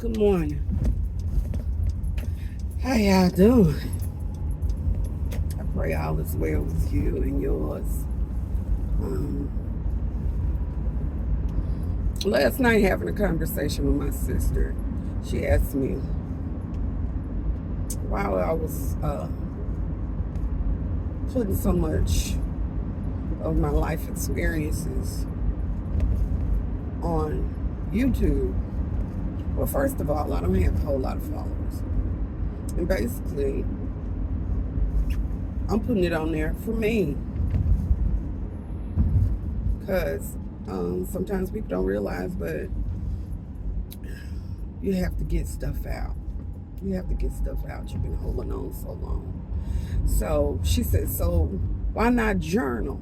Good morning. How y'all doing? I pray all is well with you and yours. Um, Last night, having a conversation with my sister, she asked me why I was putting so much of my life experiences on YouTube. Well, first of all, I don't have a whole lot of followers. And basically, I'm putting it on there for me. Because sometimes people don't realize, but you have to get stuff out. You have to get stuff out. You've been holding on so long. So she said, so why not journal?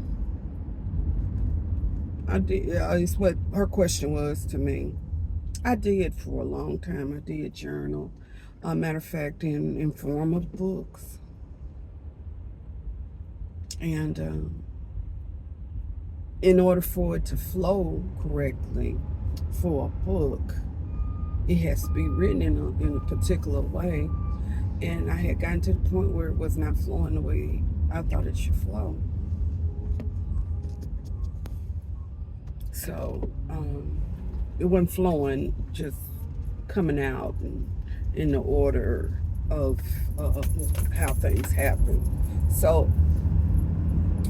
I did. It's what her question was to me. I did for a long time. I did journal. Matter of fact, in form of books. And in order for it to flow correctly for a book, it has to be written in a particular way. And I had gotten to the point where it was not flowing the way I thought it should flow. So it wasn't flowing, just coming out in the order of how things happen. So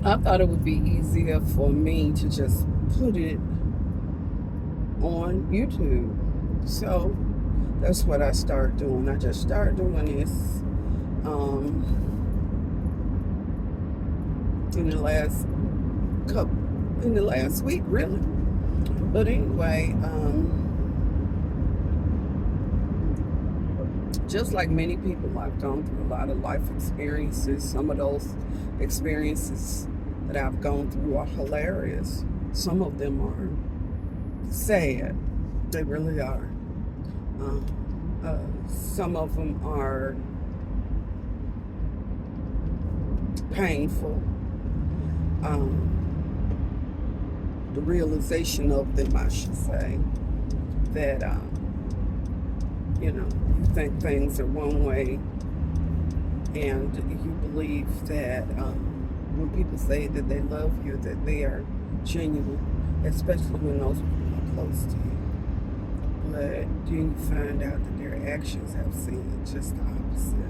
I thought it would be easier for me to just put it on YouTube. So that's what I started doing. I just started doing this in the last week, really. But anyway, just like many people, I've gone through a lot of life experiences. Some of those experiences that I've gone through are hilarious. Some of them are sad. They really are. Some of them are painful. The realization of them, I should say, that you think things are one way, and you believe that when people say that they love you, that they are genuine, especially when those people are close to you. But then you find out that their actions have seen just the opposite.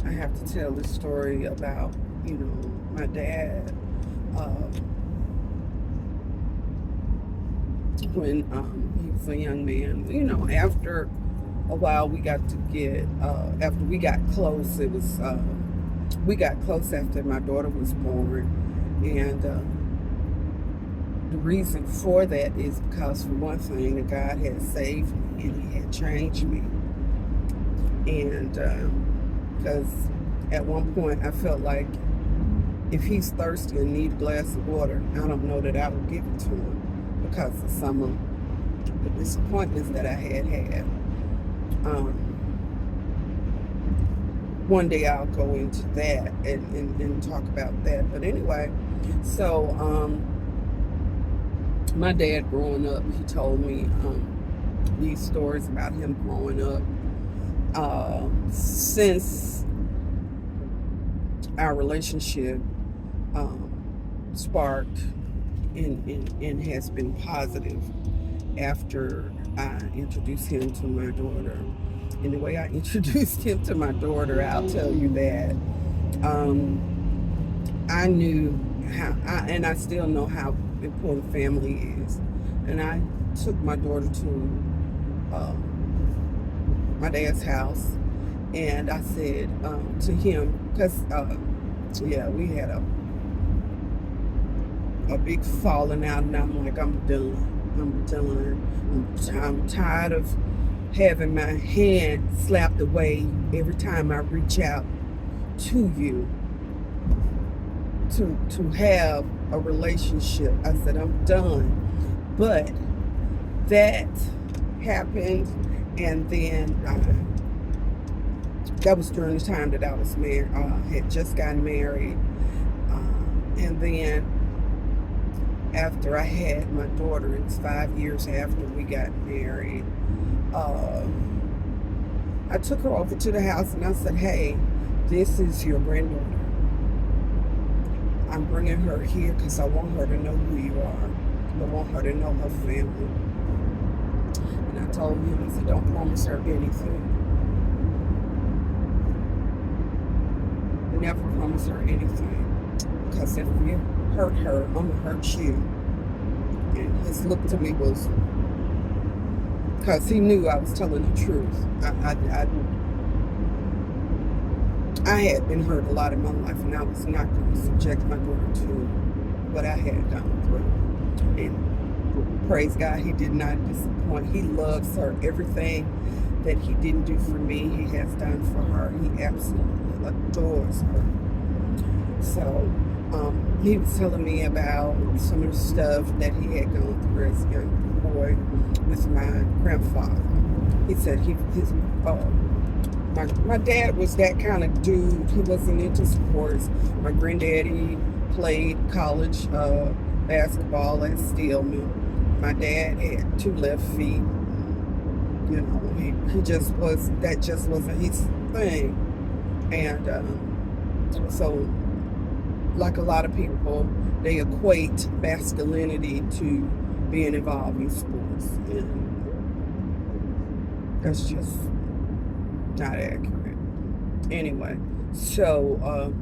I have to tell this story about, my dad. When he was a young man, after a while after we got close, we got close after my daughter was born. And the reason for that is because, for one thing, that God had saved me and He had changed me. And because at one point I felt like if he's thirsty and need a glass of water, I don't know that I would give it to him because of some of the disappointments that I had. One day I'll go into that and talk about that. But anyway, so my dad growing up, he told me these stories about him growing up. Since our relationship sparked and has been positive after I introduced him to my daughter. And the way I introduced him to my daughter, I'll tell you that I knew and I still know how important family is. And I took my daughter to my dad's house, and I said to him, because we had a big falling out, and I'm like, I'm done. I'm tired of having my hand slapped away every time I reach out to you to have a relationship. I said, I'm done. But that happened, and then that was during the time that I was married, had just gotten married, and then after I had my daughter. It's 5 years after we got married. I took her over to the house and I said, hey, this is your granddaughter. I'm bringing her here because I want her to know who you are. I want her to know her family. And I told him, I said, don't promise her anything. Never promise her anything. Because if you hurt her, I'm going to hurt you. And his look to me was, because he knew I was telling the truth. I had been hurt a lot in my life, and I was not going to subject my daughter to what I had gone through. And praise God, he did not disappoint. He loves her. Everything that he didn't do for me, he has done for her. He absolutely adores her. So he was telling me about some of the stuff that he had gone through as a young boy with my grandfather. He said my dad was that kind of dude. He wasn't into sports. My granddaddy played college basketball at Stillman. My dad had 2 left feet. You know, he just was, that just wasn't his thing. And so, like a lot of people, they equate masculinity to being involved in sports. And that's just not accurate. Anyway, so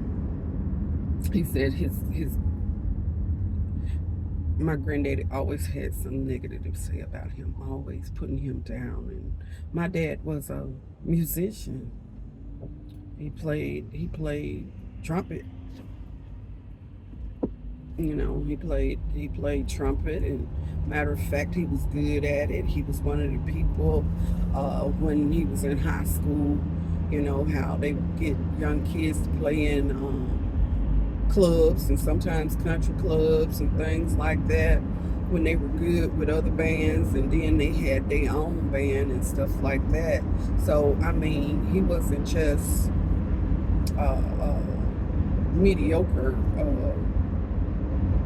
he said my granddaddy always had some negative to say about him, always putting him down. And my dad was a musician. He played trumpet. You know, he played trumpet, and matter of fact, he was good at it. He was one of the people when he was in high school, you know, how they would get young kids to play in clubs and sometimes country clubs and things like that when they were good with other bands, and then they had their own band and stuff like that. So, I mean, he wasn't just mediocre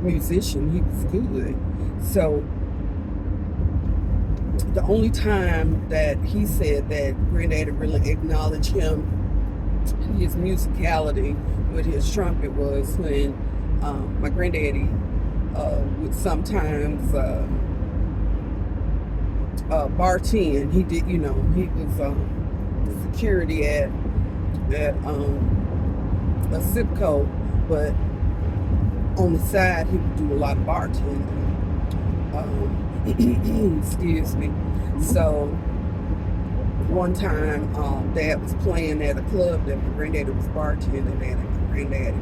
musician. He was good. So the only time that he said that granddaddy really acknowledged him, his musicality with his trumpet, was when my granddaddy would sometimes bartend. He did, you know, he was security at a zip code, but on the side, he would do a lot of bartending. Excuse me. So, one time, Dad was playing at a club that my granddaddy was bartending at, and my granddaddy,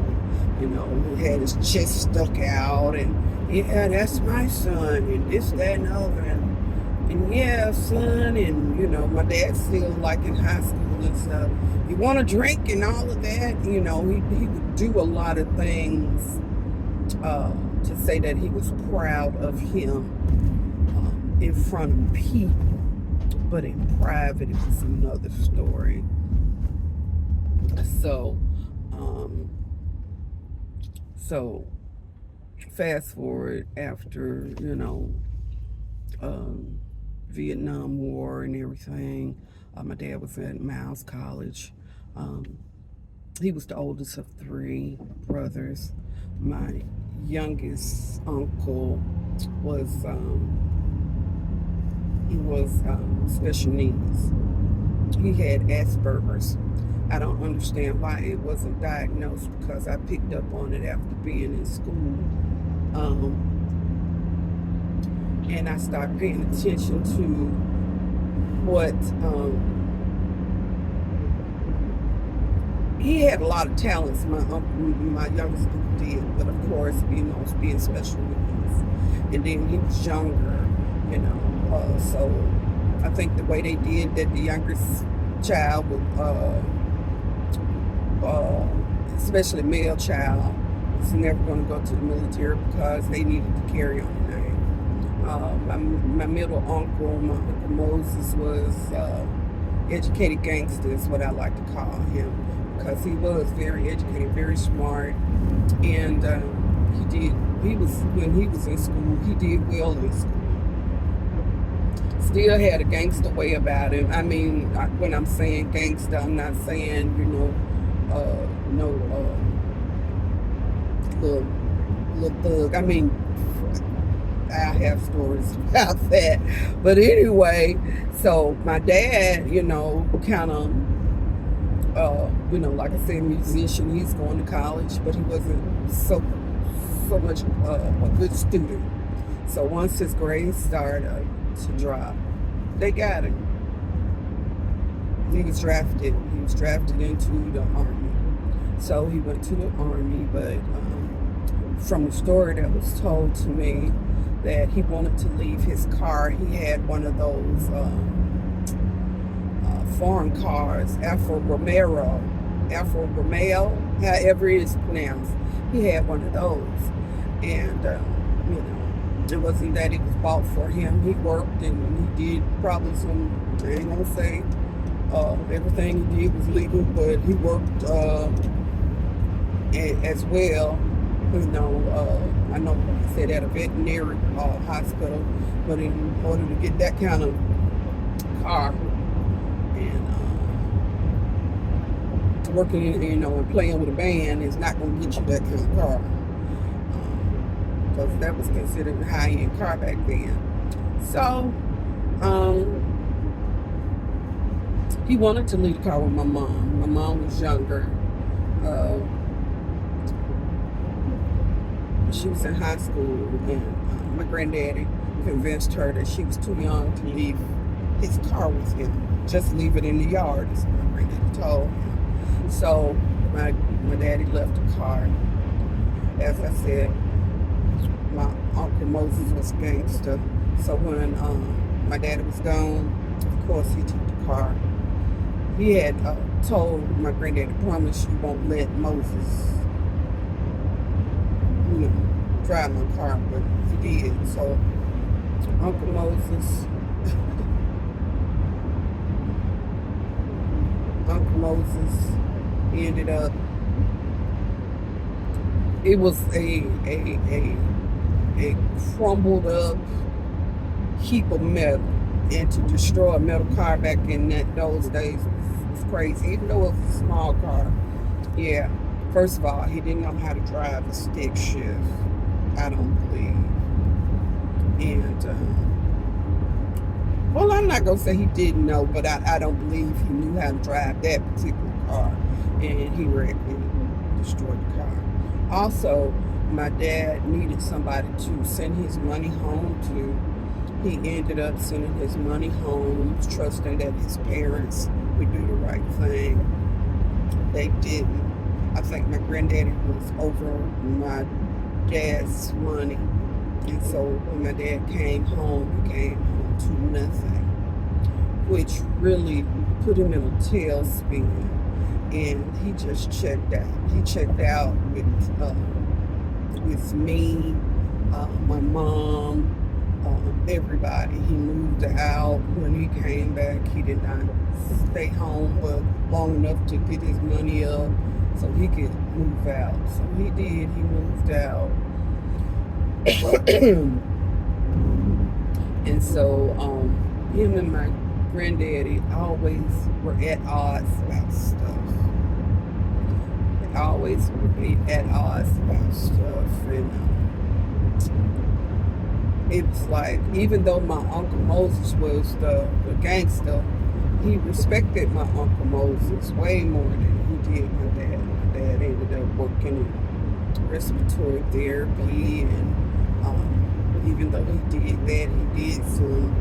you know, he had his chest stuck out, and yeah, that's my son, and this, that, and other, and yeah, son, and you know, my dad's still like in high school and stuff. You want a drink and all of that, you know, he would do a lot of things to say that he was proud of him in front of people, but in private it was another story. So fast forward after, you know, Vietnam War and everything. My dad was at Miles College. He was the oldest of 3 brothers. My youngest uncle was special needs. He had Asperger's. I don't understand why it wasn't diagnosed, because I picked up on it after being in school. And I started paying attention to what he had a lot of talents. My youngest uncle did, but of course, you know, being special needs, and then he was younger, you know. So I think the way they did that, the youngest child would, especially male child, was never going to go to the military because they needed to carry on the name. My middle uncle, my Uncle Moses, was educated gangster, is what I like to call him, because he was very educated, very smart, and he did when he was in school, he did well in school. Still had a gangster way about him. I mean, when I'm saying gangster, I'm not saying, no, little thug. I mean, I have stories about that. But anyway, so my dad, kind of, like I said, musician. He's going to college, but he wasn't so much a good student. So once his grades started to drop, they got him. He was drafted. He was drafted into the Army. So he went to the Army, but from the story that was told to me, that he wanted to leave his car. He had one of those foreign cars, Alfa Romeo, however it is pronounced. He had one of those. And, it wasn't that it was bought for him. He worked and he did probably some, I ain't gonna say everything he did was legal, but he worked as well. I know he said at a veterinary hospital, but in order to get that kind of car and working, and playing with a band is not going to get you that kind of car. Because that was considered a high-end car back then. So, he wanted to leave the car with my mom. My mom was younger. She was in high school, and my granddaddy convinced her that she was too young to leave his car with him. Just leave it in the yard, is what my granddaddy told him. So my daddy left the car. As I said, my Uncle Moses was a gangster. So when my daddy was gone, of course he took the car. He had told my granddaddy, promise you won't let Moses drive my car, but he did. So Uncle Moses ended up, it was a crumbled up heap of metal, and to destroy a metal car back in those days was crazy, even though it was a small car. Yeah, first of all, he didn't know how to drive a stick shift, I don't believe. And well, I'm not gonna say he didn't know, but I don't believe he knew how to drive that particular car, and he wrecked and destroyed the car. Also, my dad needed somebody to send his money home to. He ended up sending his money home, trusting that his parents would do the right thing. They didn't. I think my granddaddy was over my dad's money. And so when my dad came home, he came home to nothing, which really put him in a tailspin. And he just checked out. He checked out with me, my mom, everybody. He moved out. When he came back, he did not stay home but long enough to get his money up so he could move out. So he did. He moved out. And so him and my granddaddy always were at odds about stuff. They always were at odds about stuff. And it was like, even though my Uncle Moses was the gangster, he respected my Uncle Moses way more than he did my dad. My dad ended up working in respiratory therapy, and even though he did that, he did some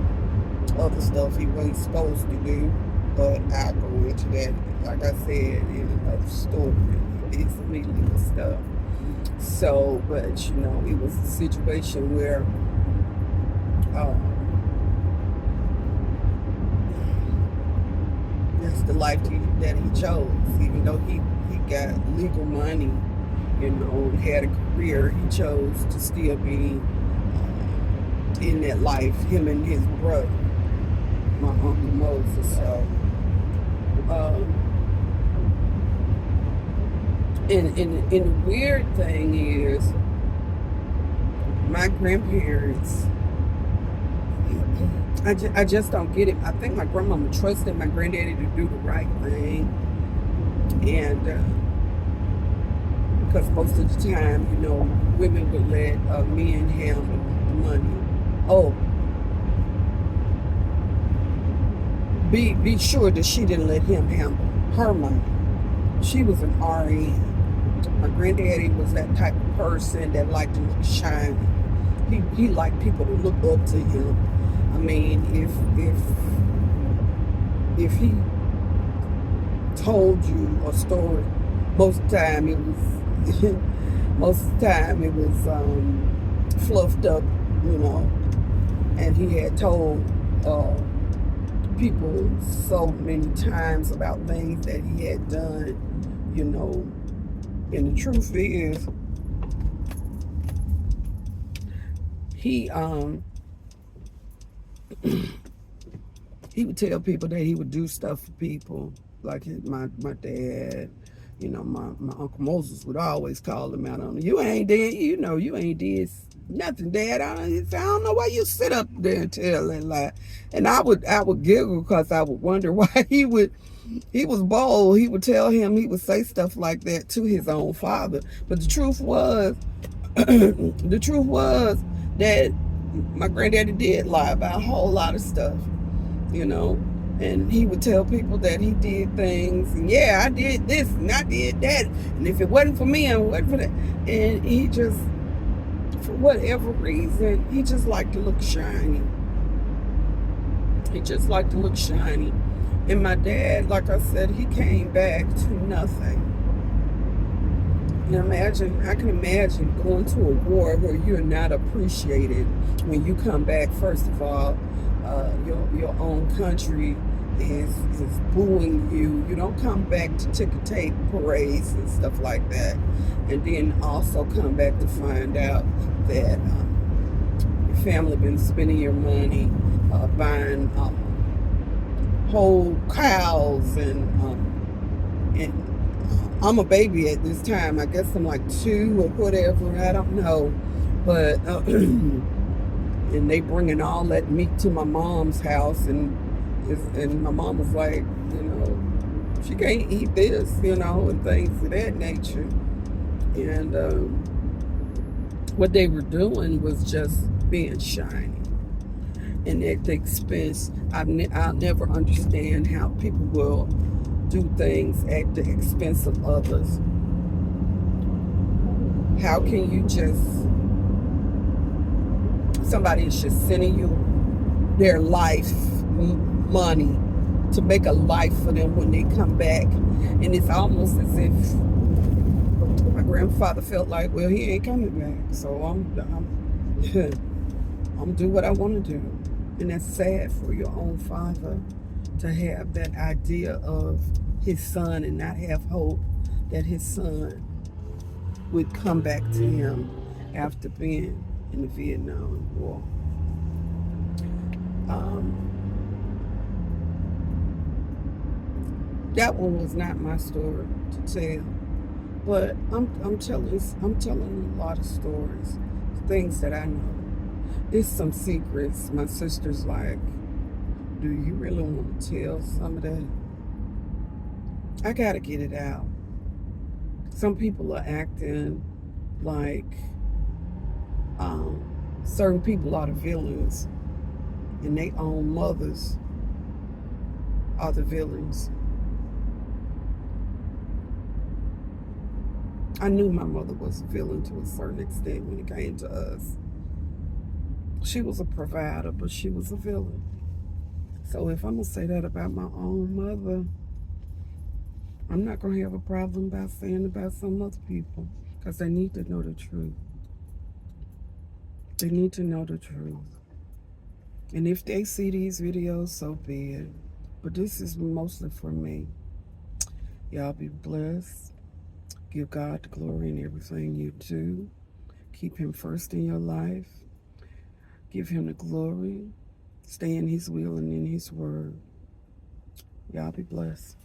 other stuff he wasn't supposed to do. But I'll go into that, like I said, in another story. He did some illegal stuff. So, but it was a situation where that's the life that he chose. Even though he got legal money, and had a career, he chose to still be in that life, him and his brother, my Uncle Moses. So, and the weird thing is, my grandparents, I just don't get it. I think my grandmama trusted my granddaddy to do the right thing. And because most of the time, women would let men handle the money. Oh, be sure that she didn't let him handle her money. She was an RN. My granddaddy was that type of person that liked to look shiny. He liked people to look up to him. I mean, if he told you a story, most of the time it was fluffed up, and he had told people so many times about things that he had done, and the truth is, he he would tell people that he would do stuff for people, like my dad. My Uncle Moses would always call him out on it. You ain't did, you ain't did nothing, Dad. I don't know why you sit up there and tell that lie. And I would giggle because I would wonder why he was bold. He would tell him, he would say stuff like that to his own father. But the truth was, that my granddaddy did lie about a whole lot of stuff, and he would tell people that he did things, and I did this and I did that, and if it wasn't for me, it wasn't for that. And he just, for whatever reason, he just liked to look shiny. And my dad, like I said, he came back to nothing. And I can imagine going to a war where you're not appreciated when you come back. First of all, your own country is booing you. You don't come back to ticker tape parades and stuff like that. And then also come back to find out that your family been spending your money buying whole cows, and I'm a baby at this time. I guess I'm like 2 or whatever. I don't know. But, and they bringing all that meat to my mom's house. And my mom was like, she can't eat this, and things of that nature. And what they were doing was just being shiny. And at the expense, I'll never understand how people will do things at the expense of others. How can you somebody is just sending you their life money to make a life for them when they come back, and it's almost as if my grandfather felt like, well, he ain't coming back, so I'm do what I want to do. And that's sad for your own father to have that idea of his son and not have hope that his son would come back to him after being in the Vietnam War. That one was not my story to tell, but I'm telling a lot of stories, things that I know. It's some secrets. My sister's like, do you really want to tell some of that? I gotta get it out. Some people are acting like certain people are the villains, and their own mothers are the villains. I knew my mother was a villain to a certain extent when it came to us. She was a provider, but she was a villain. So if I'm going to say that about my own mother, I'm not going to have a problem about saying about some other people, because they need to know the truth. They need to know the truth. And if they see these videos, so be it. But this is mostly for me. Y'all be blessed. Give God the glory in everything you do. Keep him first in your life. Give him the glory. Stay in his will and in his word. Y'all be blessed.